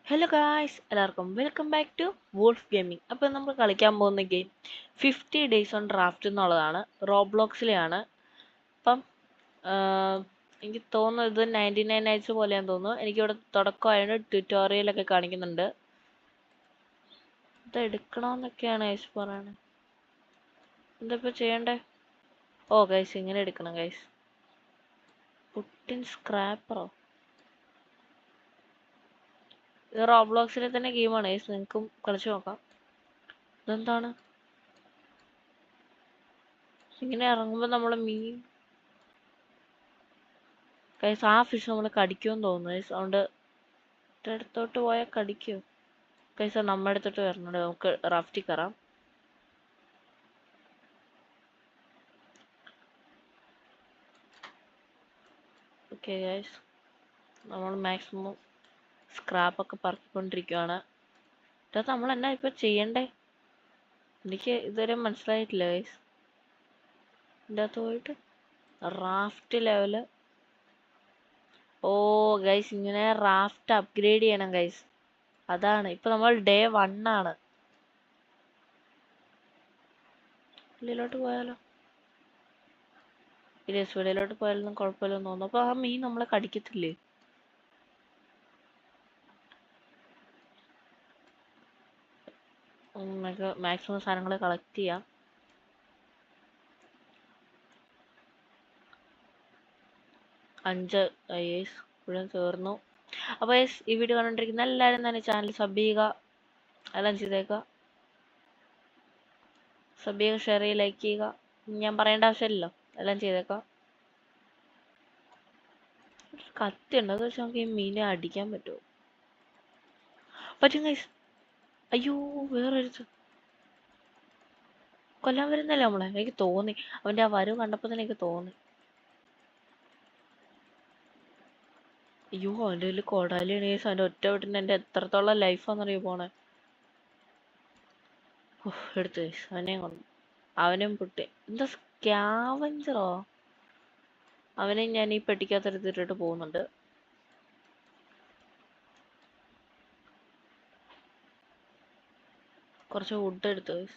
Hello guys എല്ലാവർക്കും welcome back to wolf gaming. അപ്പോൾ നമ്മൾ കളിക്കാൻ പോകുന്ന ഗെയിം 50 ഡേയ്സ് ഓൺ ഡ്രാഫ്റ്റ് എന്നുള്ളതാണ്. റോബ്ലോക്സിലെയാണ്. അപ്പം എനിക്ക് തോന്നുന്നത് ഇത് 99 നൈറ്റ്സ് പോലെയാന്ന് തോന്നുന്നു. എനിക്കിവിടെ തുടക്കമായതുകൊണ്ട് ട്യൂട്ടോറിയലൊക്കെ കാണിക്കുന്നുണ്ട്. ഇത് എടുക്കണമെന്നൊക്കെയാണ് ഗൈസ് പറയണത്. എന്താ ഇപ്പോൾ ചെയ്യണ്ടേ? ഓ ഗൈസ് ഇങ്ങനെ എടുക്കണം ഗൈസ്. പുട്ടിൻ സ്ക്രാപ്പറോ? ഇത് റോബ്ലോക്സിലെ തന്നെ ഗെയിമാണ് ഗൈസ്. നിങ്ങൾക്കും കളിച്ചു നോക്കാം. ഇതെന്താണ് ഇങ്ങനെ ഇറങ്ങുമ്പോൾ നമ്മളെ മീൻ ഗൈസ്, ആ ഫിഷ് നമ്മളെ കടിക്കുമെന്ന് തോന്നുന്നു ഗൈസ്. അതുകൊണ്ട് അടുത്തോട്ട് പോയാൽ കടിക്കുമോ ഗൈസ്? നമ്മുടെ അടുത്തോട്ട് വരണുണ്ട്. നമുക്ക് റാഫ്റ്റിൽ കയറാം. ഓക്കെ ഗൈസ്, നമ്മൾ മാക്സിമം സ്ക്രാപ്പൊക്കെ പറക്കിക്കൊണ്ടിരിക്കുകയാണ്. ഇതിനകത്ത് നമ്മൾ എന്നാ ഇപ്പം ചെയ്യണ്ടേ? എനിക്ക് ഇതുവരെ മനസ്സിലായിട്ടില്ല ഗൈസ്. ഇതിൻ്റെ അകത്ത് പോയിട്ട് റാഫ്റ്റ് ലെവല്. ഓ ഗൈസ്, ഇങ്ങനെ റാഫ്റ്റ് അപ്ഗ്രേഡ് ചെയ്യണം ഗൈസ്. അതാണ് ഇപ്പം നമ്മൾ ഡേ 1 ആണ്. വെളിയിലോട്ട് പോയാലോ? ഇല്ല, വെളിയിലോട്ട് പോയാലൊന്നും കുഴപ്പമില്ലെന്ന് തോന്നുന്നു. അപ്പോൾ ആ മീൻ നമ്മളെ കടിക്കത്തില്ലേ? നമുക്ക് മാക്സിമം സാധനങ്ങൾ കളക്ട് ചെയ്യാം. അഞ്ച് ഐസ് മുഴുവൻ തീർന്നു. അപ്പോൾ യെസ്, ഈ വീഡിയോ കണ്ടുകൊണ്ടിരിക്കുന്ന എല്ലാവരും തന്നെ ചാനൽ സബ് ചെയ്യുക, എല്ലാം ചെയ്തേക്കുക. സബ് ചെയ്യുക, ഷെയർ ചെയ്യുക, ലൈക്ക് ചെയ്യുക. ഞാൻ പറയേണ്ട ആവശ്യമില്ലല്ലോ, എല്ലാം ചെയ്തേക്കുക. കത്തി ഉണ്ട്, അത് വെച്ച് നമുക്ക് ഈ മീനെ അടിക്കാൻ പറ്റുമോ? പറ്റും ഗൈസ്. അയ്യോ, വേറൊരു കൊല്ലാൻ വരുന്നല്ലേ നമ്മളെ. എനിക്ക് തോന്നി, അവൻ്റെ ആ വരവ് കണ്ടപ്പോൾ തന്നെ എനിക്ക് തോന്നി. അയ്യോ, അവൻ്റെ കയ്യിൽ കോടാലിയാണ് ഗൈസ്. അവൻ്റെ ഒറ്റ വീട്ടിന് എൻ്റെ എത്രത്തോളം ലൈഫാണെന്നറിയോ പോണേ. എടുത്തു ഗൈസ്, അവനെയും കൊണ്ടു. അവനും പൊട്ടി. എന്താ സ്കാവഞ്ചറോ? അവനെ ഞാൻ ഈ പെട്ടിക്കകത്തെടുത്തിട്ട് പോകുന്നുണ്ട്. കുറച്ച് വുഡ് എടുത്തു ഗൈസ്.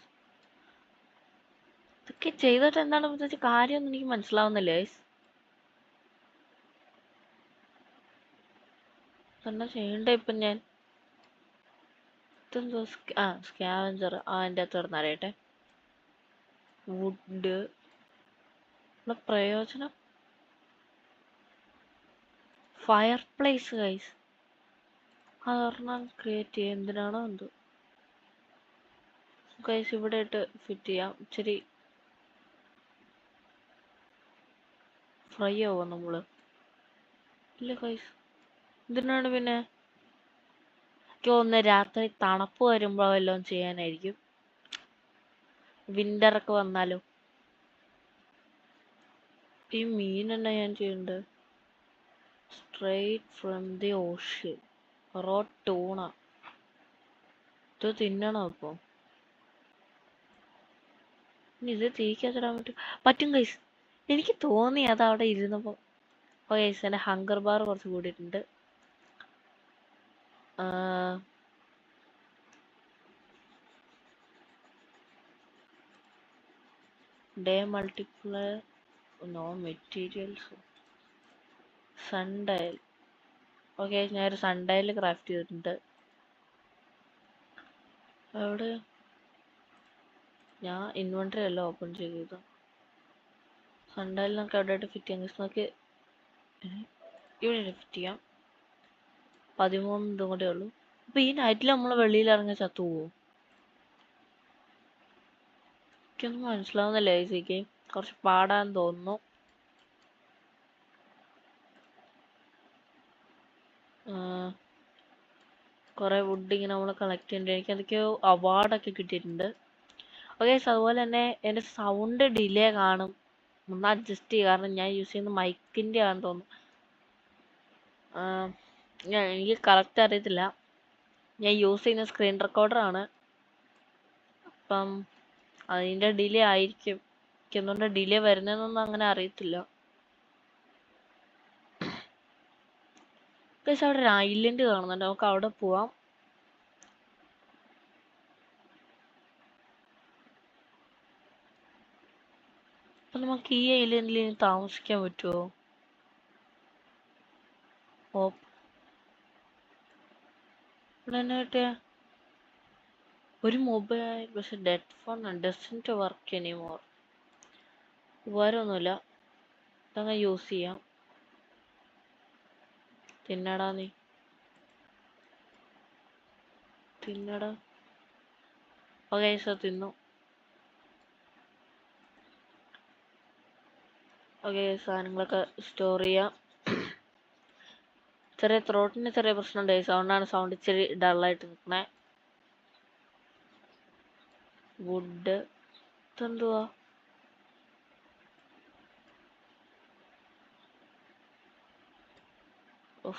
ഇതൊക്കെ ചെയ്തിട്ട് എന്താണ് പ്രത്യേകിച്ച് കാര്യമൊന്നും എനിക്ക് മനസ്സിലാവുന്നില്ല ഗൈസ്. എന്നാ ചെയ്യണ്ടേ ഇപ്പം ഞാൻ? ഇതെന്തോ സ്കാവഞ്ചർ. എൻ്റെ അകത്ത് കിടന്ന് അറിയട്ടെ. വുഡ് പ്രയോജനം ഫയർ പ്ലേസ് ഗൈസ്. അതൊരെണ്ണം ക്രിയേറ്റ് ചെയ്യാം. എന്തിനാണോ എന്തോ ഗൈസ്. ഇവിടെ ഇട്ട് ഫിറ്റ് ചെയ്യാം. ഇച്ചിരി ഫ്രൈ ആവുമോ നമ്മള്? ഇല്ല ഗൈസ്. എന്തിനാണ് പിന്നെ? എനിക്ക് തോന്നുന്നു രാത്രി തണുപ്പ് വരുമ്പോ വല്ലതും ചെയ്യാനായിരിക്കും. വിന്ററൊക്കെ വന്നാലോ? ഈ മീൻ എന്നാ ഞാൻ ചെയ്യണ്ടത്? Straight from the ocean raw tuna. ഇത് തിന്നണോ ഇപ്പൊ? ഇനി ഇത് തീക്കത്തിടാൻ പറ്റും? പറ്റും ഗൈസ്. എനിക്ക് തോന്നി അത് അവിടെ ഇരുന്നപ്പോ. ഓ ഗൈസ്, എൻ്റെ ഹങ്കർ ബാർ കുറച്ച് കൂടിയിട്ടുണ്ട്. Day multiplier, no materials, sundial. Okay, ഞാനൊരു സൺഡയൽ ക്രാഫ്റ്റ് ചെയ്തിട്ടുണ്ട്. അവിടെ ഞാൻ ഇൻവെന്ററി എല്ലാം ഓപ്പൺ ചെയ്തു. സൺഡയൽ നമുക്ക് എവിടെയായിട്ട് ഫിറ്റ് ചെയ്യാം ഗൈസ്? നമുക്ക് ഇവിടെ ഫിറ്റ് ചെയ്യാം. 13 ഇതും കൂടെ ഉള്ളൂ. അപ്പൊ ഈ നൈറ്റിൽ നമ്മൾ വെളിയിൽ ഇറങ്ങി ചത്തു പോവോ? എനിക്കൊന്നും മനസ്സിലാവുന്നില്ല ഗൈസ്. ഈ ഗെയിം കുറച്ച് പാടാന്ന് തോന്നുന്നു. കുറെ വുഡ് ഇങ്ങനെ നമ്മൾ കളക്ട് ചെയ്യേണ്ടി. എനിക്ക് എന്തൊക്കെയോ അവാർഡൊക്കെ കിട്ടിയിട്ടുണ്ട്. ഓക്കെ, അതുപോലെ തന്നെ എൻ്റെ സൗണ്ട് ഡിലേ കാണും. ഒന്ന് അഡ്ജസ്റ്റ് ചെയ്യുക, കാരണം ഞാൻ യൂസ് ചെയ്യുന്ന മൈക്കിൻ്റെ ആണെന്ന് തോന്നുന്നു. എനിക്ക് കറക്റ്റ് അറിയത്തില്ല. ഞാൻ യൂസ് ചെയ്യുന്ന സ്ക്രീൻ റെക്കോർഡറാണ്. അപ്പം അതിൻ്റെ ഡിലേ ആയിരിക്കും. എനിക്ക് എന്തുകൊണ്ട് ഡിലേ വരുന്നതെന്നൊന്നും അങ്ങനെ അറിയത്തില്ല. പക്ഷെ അവിടെ ഒരു ഐലൻഡ് കാണുന്നുണ്ട്, നമുക്ക് അവിടെ പോവാം. അപ്പൊ നമുക്ക് ഈ ഐലൻഡിൽ ഇനി താമസിക്കാൻ പറ്റുമോ? ഓ, ഇവിടെ തന്നെ കിട്ടിയ ഒരു മൊബൈൽ, പക്ഷെ dead phone doesn't work anymore. ഉപകാരമൊന്നുമില്ല, ഇതങ്ങ് യൂസ് ചെയ്യാം. തിന്നടാ നീ, തിന്നടാ. ഓക്കെ സോ തിന്നു. ഓക്കെ, സാധനങ്ങളൊക്കെ സ്റ്റോർ ചെയ്യാം. ചെറിയ ത്രോട്ടിന് ചെറിയ പ്രശ്നമുണ്ട്, അതുകൊണ്ടാണ് സൗണ്ട് ഇച്ചിരി ഡള്ളായിട്ട് നിൽക്കണേ. വുഡ് ഇതെന്തുവാ?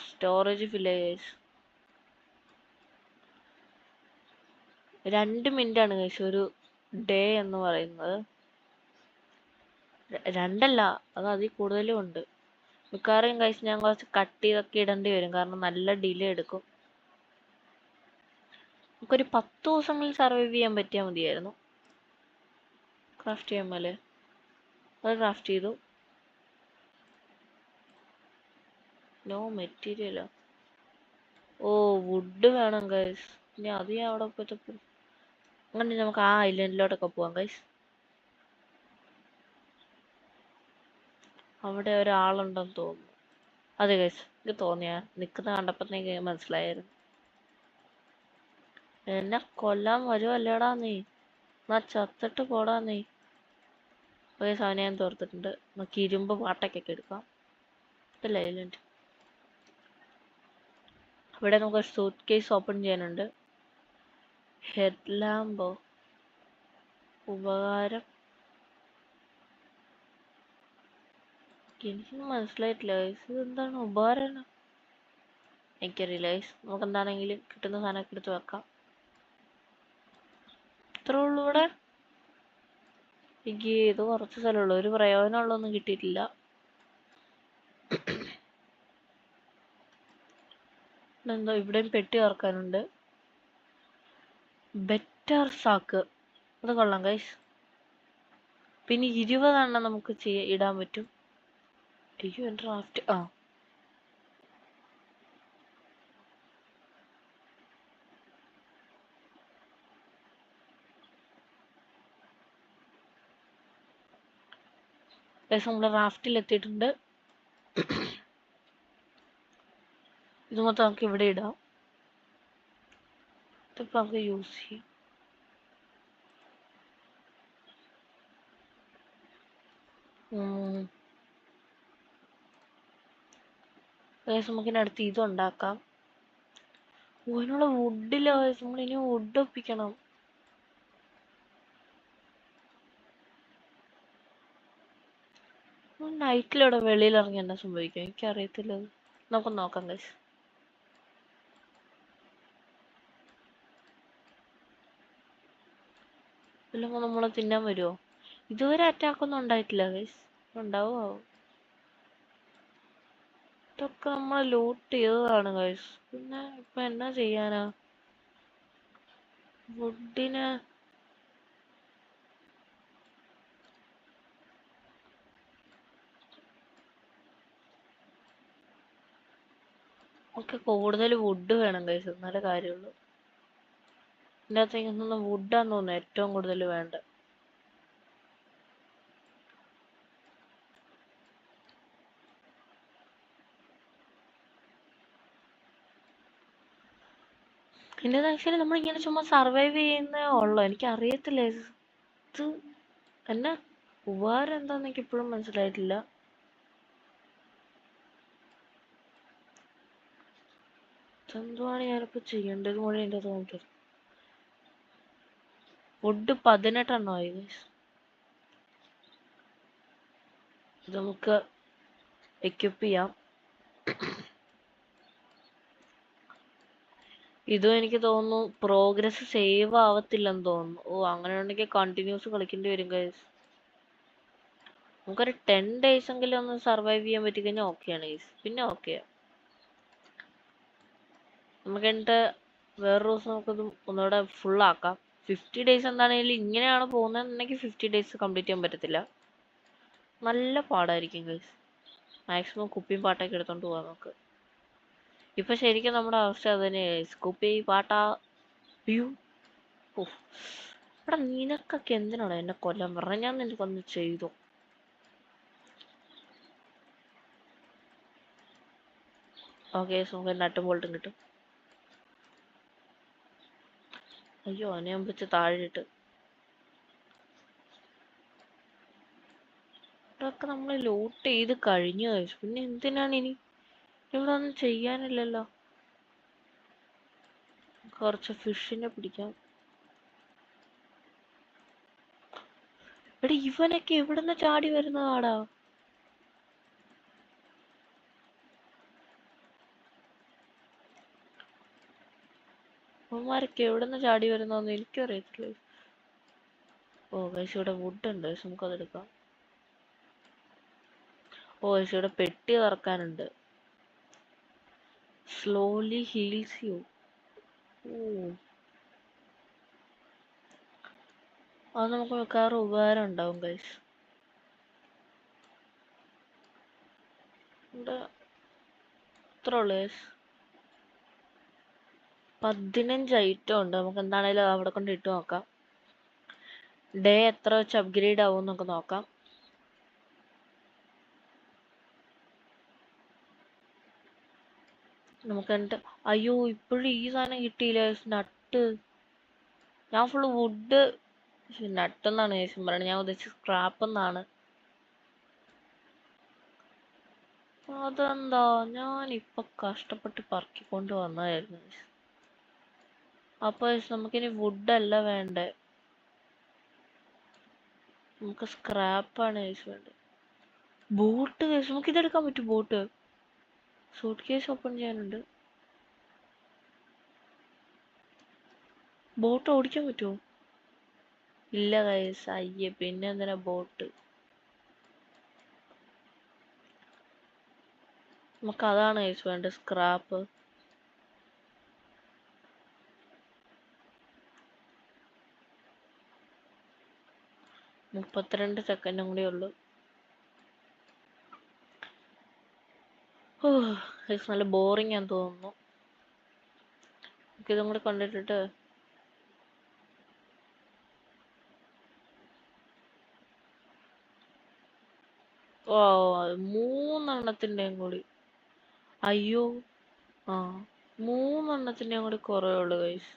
സ്റ്റോറേജ് ഫില്ല് ചെയ്ത് 2 മിനിറ്റ് ആണ് കഴിച്ചു ഒരു ഡേ എന്ന് പറയുന്നത്. 2 അല്ല, അത് അതിൽ കൂടുതലും ഉണ്ട്. മിക്കവാറും കഴിച്ച് ഞാൻ കുറച്ച് കട്ട് ചെയ്തൊക്കെ ഇടേണ്ടി വരും, കാരണം നല്ല ഡിലേ എടുക്കും. നമുക്കൊരു 10 ദിവസങ്ങളിൽ സർവൈവ് ചെയ്യാൻ പറ്റിയാൽ മതിയായിരുന്നു. ക്രാഫ്റ്റ് ചെയ്യാൻ മേലെ അത് ക്രാഫ്റ്റ് ചെയ്തു. നോ മെറ്റീരിയലോ? ഓ, വുഡ് വേണം ഗൈസ്. ഇനി അത് ഞാൻ അവിടെ പോയിട്ട് അങ്ങനെ നമുക്ക് ആ ഐലൻഡിലോട്ടൊക്കെ പോവാം ഗൈസ്. അവിടെ ഒരാളുണ്ടെന്ന് തോന്നുന്നു. അതെ ഗൈസ്, എനിക്ക് തോന്നിയാ നിക്കുന്ന കണ്ടപ്പോഴത്തേക്ക് മനസ്സിലായിരുന്നു. എന്നെ കൊല്ലാൻ വരുവല്ലേടാ നീ? എന്നാ ചത്തിട്ട് പോടാ നീ. ഒരു സാധനം ഞാൻ തോർത്തിട്ടുണ്ട്. നമുക്ക് ഇരുമ്പ് പാട്ടൊക്കെ എടുക്കാം. ഇതല്ലേ ഐലൻഡ്. ഇവിടെ നമുക്ക് സൂട്ട് കേസ് ഓപ്പൺ ചെയ്യാനുണ്ട്. ഹെഡ് ലാമ്പോ? ഉപകാരം എനിക്കൊന്നും മനസ്സിലായിട്ടില്ല ഗൈസ്. ഇത് എന്താണ് ഉപകാരം? എനിക്കറിയില്ല ഗൈസ്. നമുക്ക് എന്താണെങ്കിലും കിട്ടുന്ന സാധനമൊക്കെ എടുത്ത് വെക്കാം. ഇത്രേ ഉള്ളൂ ഇവിടെ. എനിക്ക് ഇത് കുറച്ച് സ്ഥലമുള്ളൂ, ഒരു പ്രയോജനമുള്ളൊന്നും കിട്ടിയിട്ടില്ല. എന്തോ ഇവിടെയും പെട്ടി ഓർക്കാനുണ്ട്. ബെറ്റർ സാക്ക്, അത് കൊള്ളാം ഗൈസ്. പിന്നെ 20 നമുക്ക് ഇടാൻ പറ്റും. അയ്യോ, എൻ്റെ റാഫ്റ്റ്. ആ, ഗൈസ് നമ്മൾ റാഫ്റ്റിൽ എത്തിയിട്ടുണ്ട്. ഇത് മൊത്തം നമുക്ക് ഇവിടെ ഇടാം. ഇതിപ്പോ നമുക്ക് യൂസ് ചെയ്യാം. നമുക്കിനടുത്ത് ഇത് ഉണ്ടാക്കാം. അതിനുള്ള വുഡില്ല, നമ്മൾ ഇനി വുഡ് ഒപ്പിക്കണം. നൈറ്റിലൂടെ വെളിയിൽ ഇറങ്ങി എന്നാ സംഭവിക്കും എനിക്കറിയത്തില്ല. നമുക്ക് നോക്കാം ഗൈസ്. ഇല്ലെങ്കിൽ നമ്മളെ തിന്നാൻ വരുമോ? ഇതുവരെ അറ്റാക്ക് ഒന്നും ഉണ്ടായിട്ടില്ല ഗൈസ്. ഉണ്ടാവോ? ഇതൊക്കെ നമ്മൾ ലൂട്ട് ചെയ്തതാണ് ഗൈസ്. പിന്നെ ഇപ്പൊ എന്നാ ചെയ്യാനാ? വുഡിന് ഒക്കെ കൂടുതൽ വുഡ് വേണം ഗൈസ്, എന്നാലേ കാര്യമുള്ളൂ. ഇതിൻ്റെ അകത്തേക്ക് വുഡാന്ന് തോന്നുന്നു ഏറ്റവും കൂടുതൽ വേണ്ട. പിന്നെ ആക്ച്വലി നമ്മളിങ്ങനെ ചുമ്മാ സർവൈവ് ചെയ്യുന്നേ ഉള്ളു. എനിക്ക് അറിയത്തില്ല ഇത് എന്നാ ഉപകാരം എന്താന്ന് എനിക്ക് ഇപ്പോഴും മനസ്സിലായിട്ടില്ല. എന്തുവാണ് ഞാനിപ്പോ ചെയ്യേണ്ടത് കൂടെ എൻ്റെ തോന്നുന്നത്. വുഡ് 18 ആയി. ഇത് നമുക്ക് എക്യുപ്പ് ചെയ്യാം. ഇതും എനിക്ക് തോന്നുന്നു പ്രോഗ്രസ് സേവ് ആവത്തില്ലെന്ന് തോന്നുന്നു. ഓ, അങ്ങനെ ഉണ്ടെങ്കിൽ കണ്ടിന്യൂസ് കളിക്കേണ്ടി വരും ഗൈസ്. നമുക്കൊരു 10 days എങ്കിലും ഒന്ന് സർവൈവ് ചെയ്യാൻ പറ്റിക്കഴിഞ്ഞാൽ ഓക്കെയാണ് ഗൈസ്. പിന്നെ ഓക്കെ നമുക്ക് എന്നിട്ട് വേറൊരു ദിവസം നമുക്കത് ഒന്നുകൂടെ ഫുൾ ആക്കാം. 50 days എന്താണെങ്കിലും ഇങ്ങനെയാണ് പോകുന്നതെന്നുണ്ടെങ്കിൽ 50 days കംപ്ലീറ്റ് ചെയ്യാൻ പറ്റത്തില്ല. നല്ല പാടായിരിക്കും ഗൈസ്. മാക്സിമം കുപ്പിയും പാട്ടൊക്കെ എടുത്തോണ്ട് പോവാം നമുക്ക്. ഇപ്പൊ ശരിക്കും നമ്മുടെ അവസ്ഥ അത് തന്നെ ഗൈസ്. കുപ്പി പാട്ട. അയ്യോ. ഉഫ്. എടാ നിനക്കൊക്കെ എന്തിനാണ് എന്നെ കൊല്ലാൻ പറഞ്ഞത്? ഞാൻ നിനക്കൊന്ന് ചെയ്തു. ഓക്കെ നമുക്ക് നട്ടും ബോൾട്ടും കിട്ടും. അയ്യോ അവനെ ഞാൻ വെച്ച് താഴെ ഇട്ട്. ഇതൊക്കെ നമ്മൾ ലൂട്ട് ചെയ്ത് കഴിഞ്ഞു കഴിച്ചു. പിന്നെ എന്തിനാണ് ഇനി? ഇവിടെ ഒന്നും ചെയ്യാനില്ലല്ലോ. കുറച്ച് ഫിഷിനെ പിടിക്കാം. എടാ ഇവനൊക്കെ എവിടുന്ന് ചാടി വരുന്നതാടാ? അവന്മാരൊക്കെ എവിടുന്ന് ചാടി വരുന്നതെന്ന് എനിക്കും അറിയത്തില്ല. ഓ ഗൈസ് ഇവിടെ വുഡ് ഉണ്ട്. നമുക്ക് അതെടുക്കാം. ഓ ഗൈസ് ഇവിടെ പെട്ടി തുറക്കാനുണ്ട്. Slowly heals you. ഓ അത് നമുക്ക് മിക്കവാറും ഉപകാരം ഉണ്ടാവും ഗൈസ്. ഇവിടെ എത്ര ഉള്ളു ഗൈസ്? 15 ഐറ്റം ഉണ്ട്. നമുക്ക് എന്താണേലും അവിടെ കൊണ്ട് ഇട്ട് നോക്കാം. ഡേ എത്ര വെച്ച് അപ്ഗ്രേഡ് ആവും എന്നൊക്കെ നോക്കാം. നമുക്ക് എന്നിട്ട് അയ്യോ ഇപ്പോഴും ഈ സാധനം കിട്ടിയില്ല. നട്ട്. ഞാൻ ഫുള്ള് വുഡ് നട്ട് എന്നാണ് ശേഷം പറയുന്നത്. ഞാൻ ഉദ്ദേശിച്ചത് സ്ക്രാപ്പ് എന്നാണ്. അതെന്താ ഞാനിപ്പൊ കഷ്ടപ്പെട്ട് പറക്കിക്കൊണ്ട് വന്നതായിരുന്നു. അപ്പൊ നമുക്കിനി വുഡ് അല്ല വേണ്ടേ, നമുക്ക് സ്ക്രാപ്പാണ് വേണ്ടത്. ബോട്ട് നമുക്ക് ഇതെടുക്കാൻ പറ്റും. ബോട്ട് സൂട്ട് കേസ് ഓപ്പൺ ചെയ്യാനുണ്ട്. ബോട്ട് ഓടിക്കാൻ പറ്റുമോ? ഇല്ല ഗൈസ്. അയ്യേ പിന്നെ എന്തിനാ ബോട്ട്? നമുക്ക് അതാണ് ഗൈസ് വേണ്ടത്, സ്ക്രാപ്പ്. മുപ്പത്തിരണ്ട് സെക്കൻഡും കൂടി ഉള്ളു. നല്ല ബോറിംഗ് ആണെന്ന് തോന്നുന്നു. ഇതും കൂടി കണ്ടിട്ടിട്ട് ഓ 3 കൂടി. അയ്യോ ആ 3 കൂടി കുറവുള്ളു ഗൈസ്.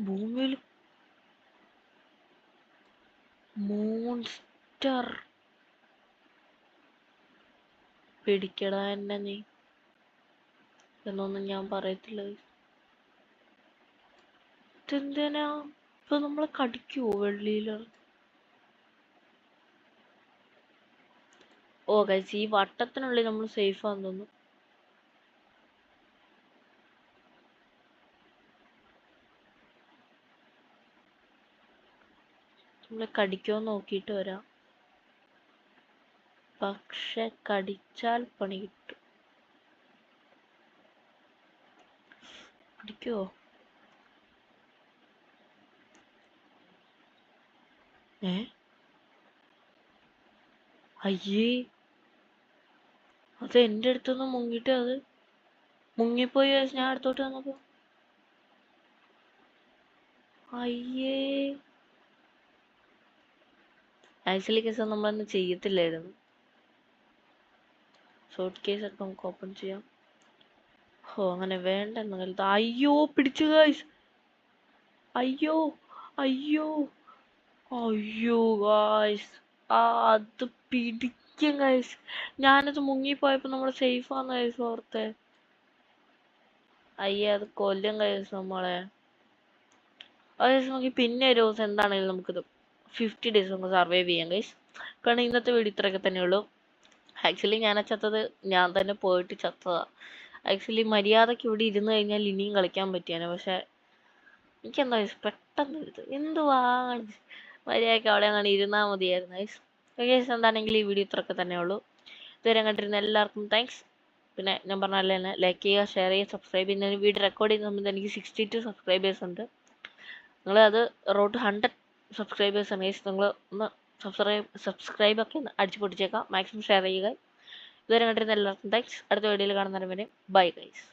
ഭൂമിയിൽ മോൺസ്റ്റർ പിടിക്കടാ എന്നെ നീ എന്നൊന്നും ഞാൻ പറയത്തില്ല. ഇതെന്തിനാ ഇപ്പൊ നമ്മളെ കടിക്കുവോ വെള്ളിയില്? ഓ ഗൈസ് ഈ വട്ടത്തിനുള്ളിൽ നമ്മൾ സേഫ് ആണെന്ന് തോന്നുന്നു. നമ്മളെ കടിക്കോ നോക്കിയിട്ട് വരാം. പക്ഷെ കടിച്ചാൽ പണി കിട്ടും. കടിക്കുവോ? അയ്യേ അത് എന്റെ അടുത്തൊന്ന് മുങ്ങിട്ട് അത് മുങ്ങിപ്പോയി. ഞാൻ അടുത്തോട്ട് വന്നപ്പോ അയ്യേ. ആക്ച്വലി കേസ് നമ്മളൊന്നും ചെയ്യത്തില്ലായിരുന്നു. ഷോർട്ട് കേസ് ഒക്കെ നമുക്ക് ഓപ്പൺ ചെയ്യാം. ഓ അങ്ങനെ വേണ്ടെന്ന് കരുതാ. അയ്യോ പിടിച്ചു ഗൈസ്. അയ്യോ അയ്യോ അയ്യോ ഗൈസ്. അത് പിടിക്കും ഗൈസ്. ഞാനത് മുങ്ങിപ്പോയപ്പോ നമ്മള് സേഫ് ആന്ന് ഗൈസ് ഓർത്തെ. അയ്യേ അത് കൊല്ലും ഗൈസ് നമ്മളെ. ഗൈസ് നമുക്ക് പിന്നെ ഒരു ദിവസം എന്താണെങ്കിലും നമുക്കിത് 50 days നമുക്ക് സർവൈവ് ചെയ്യാം ഗൈസ്. കാരണം ഇന്നത്തെ വീഡിയോ ഇത്രയൊക്കെ തന്നെയുള്ളൂ. ആക്ച്വലി ഞാൻ ചത്തത് ഞാൻ തന്നെ പോയിട്ട് ചത്തതാ. ആക്ച്വലി മര്യാദക്ക് ഇവിടെ ഇരുന്ന് കഴിഞ്ഞാൽ ഇനിയും കളിക്കാൻ പറ്റിയാണ്. പക്ഷെ എനിക്കെന്താ പെട്ടെന്ന് എടുത്ത് എന്തുവാ മര്യാദക്ക് അവിടെ അങ്ങനെ ഇരുന്നാൽ മതിയായിരുന്നു ഗൈസ്. ഗൈസ് എന്താണെങ്കിലും ഈ വീഡിയോ ഇത്രയൊക്കെ തന്നെയുള്ളൂ. ഇതുവരെ കണ്ടിരുന്ന എല്ലാവർക്കും താങ്ക്സ്. പിന്നെ ഞാൻ പറഞ്ഞ പോലെ തന്നെ ലൈക്ക് ചെയ്യുക, ഷെയർ ചെയ്യുക, സബ്സ്ക്രൈബ് ചെയ്യുന്ന വീഡിയോ റെക്കോർഡ് ചെയ്യുന്ന സമയത്ത് എനിക്ക് 62 സബ്സ്ക്രൈബേഴ്സ് ഉണ്ട്. നിങ്ങളത് റോഡ് 100 സബ്സ്ക്രൈബേഴ്സ് ആണ്. നിങ്ങൾ ഒന്ന് സബ്സ്ക്രൈബൊക്കെ ഒന്ന് അടിച്ചു പൊട്ടിച്ചേക്കാം. മാക്സിമം ഷെയർ ചെയ്യുക. ഇതുവരെ കണ്ടിരുന്ന എല്ലാവർക്കും താങ്ക്സ്. അടുത്ത വീഡിയോയിൽ കാണുന്നവരെ ബൈ ഗൈസ്.